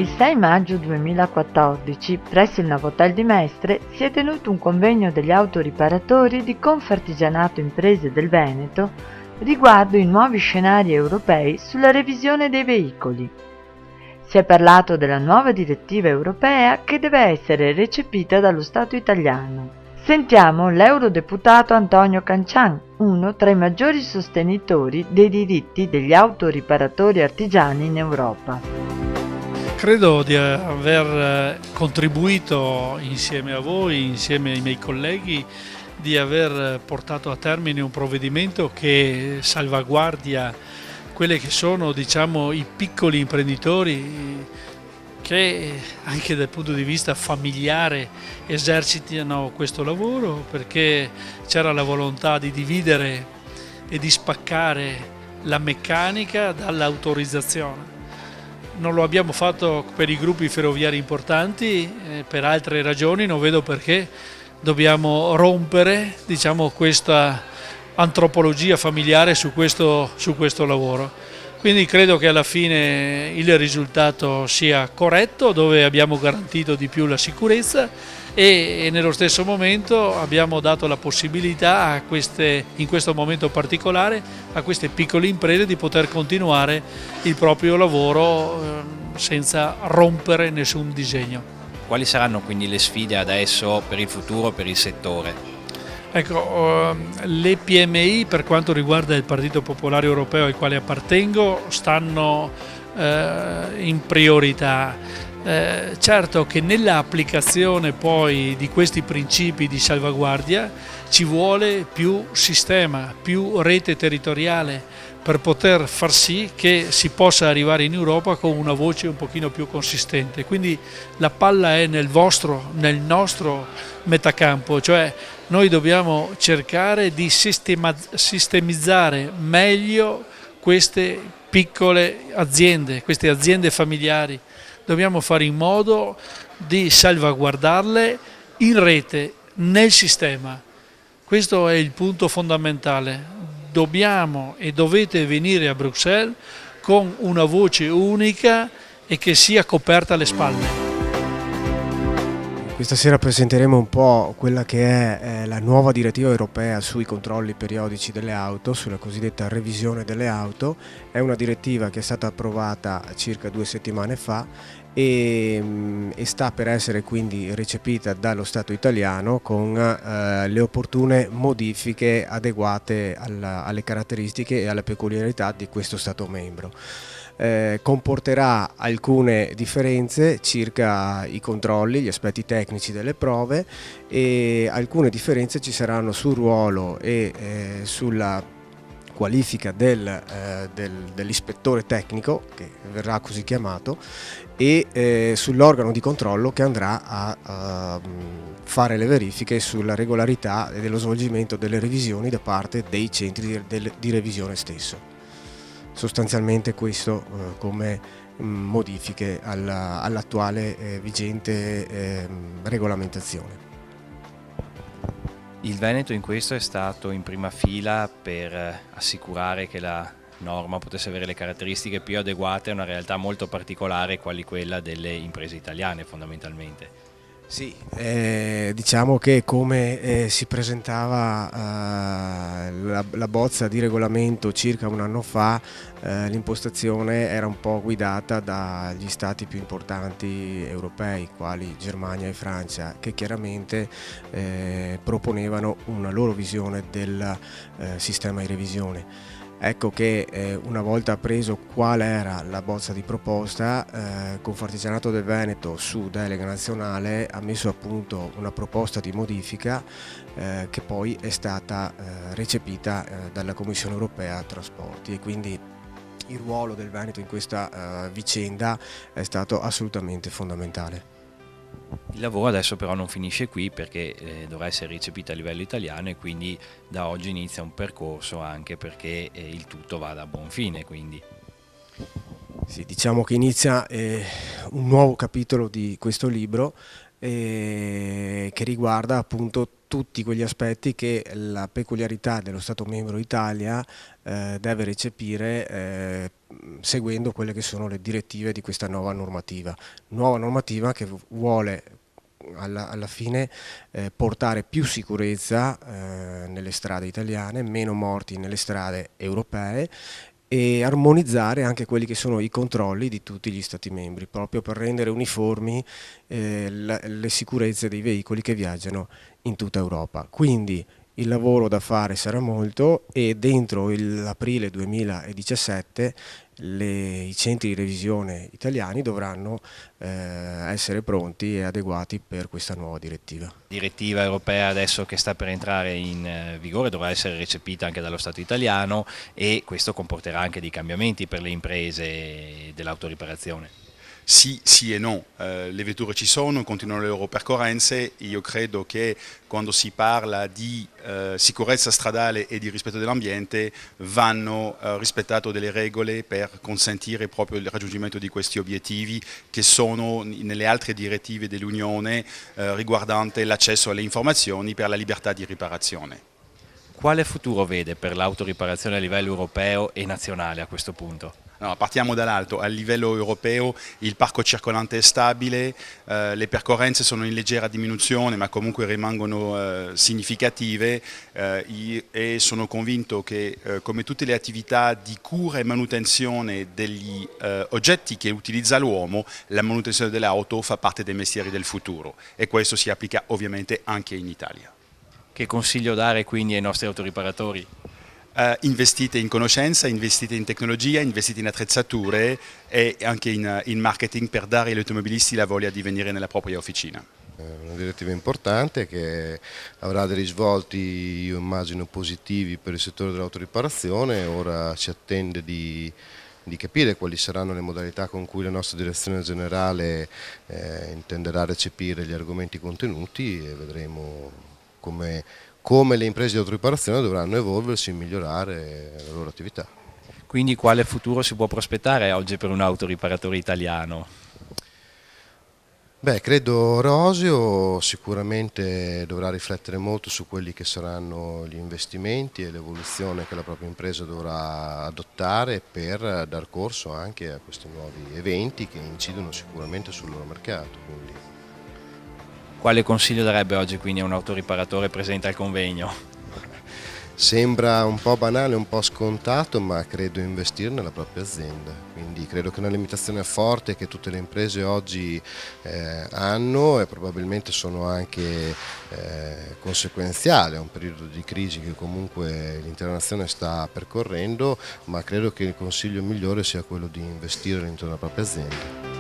Il 6 maggio 2014, presso il Novotel di Mestre, si è tenuto un convegno degli autoriparatori di Confartigianato Imprese del Veneto riguardo i nuovi scenari europei sulla revisione dei veicoli. Si è parlato della nuova direttiva europea che deve essere recepita dallo Stato italiano. Sentiamo l'eurodeputato Antonio Cancian, uno tra i maggiori sostenitori dei diritti degli autoriparatori artigiani in Europa. Credo di aver contribuito insieme a voi, insieme ai miei colleghi, di aver portato a termine un provvedimento che salvaguardia quelli che sono, diciamo, i piccoli imprenditori che anche dal punto di vista familiare esercitano questo lavoro, perché c'era la volontà di dividere e di spaccare la meccanica dall'autorizzazione. Non lo abbiamo fatto per i gruppi ferroviari importanti, per altre ragioni non vedo perché dobbiamo rompere, diciamo, questa antropologia familiare su questo lavoro. Quindi credo che alla fine il risultato sia corretto, dove abbiamo garantito di più la sicurezza e nello stesso momento abbiamo dato la possibilità in questo momento particolare a queste piccole imprese di poter continuare il proprio lavoro senza rompere nessun disegno. Quali saranno quindi le sfide adesso per il futuro, per il settore? Ecco, le PMI per quanto riguarda il Partito Popolare Europeo al quale appartengo stanno in priorità. Certo che nella applicazione poi di questi principi di salvaguardia ci vuole più sistema, più rete territoriale per poter far sì che si possa arrivare in Europa con una voce un pochino più consistente. Quindi la palla è nel nostro metacampo, cioè noi dobbiamo cercare di sistemizzare meglio queste piccole aziende, queste aziende familiari. Dobbiamo fare in modo di salvaguardarle in rete, nel sistema. Questo è il punto fondamentale. Dobbiamo e dovete venire a Bruxelles con una voce unica e che sia coperta alle spalle. Questa sera presenteremo un po' quella che è la nuova direttiva europea sui controlli periodici delle auto, sulla cosiddetta revisione delle auto. È una direttiva che è stata approvata circa 2 settimane fa e sta per essere quindi recepita dallo Stato italiano con le opportune modifiche adeguate alle caratteristiche e alle peculiarità di questo Stato membro. Comporterà alcune differenze circa i controlli, gli aspetti tecnici delle prove, e alcune differenze ci saranno sul ruolo e sulla qualifica dell'ispettore tecnico, che verrà così chiamato, e sull'organo di controllo che andrà a fare le verifiche sulla regolarità dello svolgimento delle revisioni da parte dei centri di revisione stesso. Sostanzialmente questo come modifiche all'attuale vigente regolamentazione. Il Veneto in questo è stato in prima fila per assicurare che la norma potesse avere le caratteristiche più adeguate a una realtà molto particolare quali quella delle imprese italiane fondamentalmente. Sì, diciamo che come si presentava la bozza di regolamento circa un anno fa, l'impostazione era un po' guidata dagli stati più importanti europei, quali Germania e Francia, che chiaramente proponevano una loro visione del sistema di revisione. Ecco che una volta appreso qual era la bozza di proposta, Confartigianato del Veneto su delega nazionale ha messo a punto una proposta di modifica che poi è stata recepita dalla Commissione Europea Trasporti, e quindi il ruolo del Veneto in questa vicenda è stato assolutamente fondamentale. Il lavoro adesso però non finisce qui, perché dovrà essere recepita a livello italiano e quindi da oggi inizia un percorso anche perché il tutto vada a buon fine. Quindi. Sì, diciamo che inizia un nuovo capitolo di questo libro che riguarda appunto tutti quegli aspetti che la peculiarità dello Stato membro Italia deve recepire seguendo quelle che sono le direttive di questa nuova normativa che vuole alla fine portare più sicurezza nelle strade italiane, meno morti nelle strade europee e armonizzare anche quelli che sono i controlli di tutti gli Stati membri, proprio per rendere uniformi le sicurezze dei veicoli che viaggiano in tutta Europa. Quindi il lavoro da fare sarà molto e dentro l'aprile 2017 i centri di revisione italiani dovranno essere pronti e adeguati per questa nuova direttiva. Direttiva europea adesso che sta per entrare in vigore dovrà essere recepita anche dallo Stato italiano e questo comporterà anche dei cambiamenti per le imprese dell'autoriparazione. Sì, sì e no, le vetture ci sono, continuano le loro percorrenze. Io credo che quando si parla di sicurezza stradale e di rispetto dell'ambiente vanno rispettate delle regole per consentire proprio il raggiungimento di questi obiettivi che sono nelle altre direttive dell'Unione riguardante l'accesso alle informazioni per la libertà di riparazione. Quale futuro vede per l'autoriparazione a livello europeo e nazionale a questo punto? No, partiamo dall'alto, a livello europeo il parco circolante è stabile, le percorrenze sono in leggera diminuzione ma comunque rimangono significative e sono convinto che come tutte le attività di cura e manutenzione degli oggetti che utilizza l'uomo, la manutenzione delle auto fa parte dei mestieri del futuro e questo si applica ovviamente anche in Italia. Che consiglio dare quindi ai nostri autoriparatori? Investite in conoscenza, investite in tecnologia, investite in attrezzature e anche in marketing per dare agli automobilisti la voglia di venire nella propria officina. Una direttiva importante che avrà dei risvolti, io immagino, positivi per il settore dell'autoriparazione. Ora ci attende di capire quali saranno le modalità con cui la nostra direzione generale intenderà recepire gli argomenti contenuti e vedremo come le imprese di autoriparazione dovranno evolversi e migliorare la loro attività. Quindi quale futuro si può prospettare oggi per un autoriparatore italiano? Beh, credo roseo, sicuramente dovrà riflettere molto su quelli che saranno gli investimenti e l'evoluzione che la propria impresa dovrà adottare per dar corso anche a questi nuovi eventi che incidono sicuramente sul loro mercato. Quindi. Quale consiglio darebbe oggi quindi a un autoriparatore presente al convegno? Sembra un po' banale, un po' scontato, ma credo investire nella propria azienda. Quindi credo che una limitazione forte che tutte le imprese oggi hanno e probabilmente sono anche conseguenziali a un periodo di crisi che comunque l'intera nazione sta percorrendo, ma credo che il consiglio migliore sia quello di investire all'interno della propria azienda.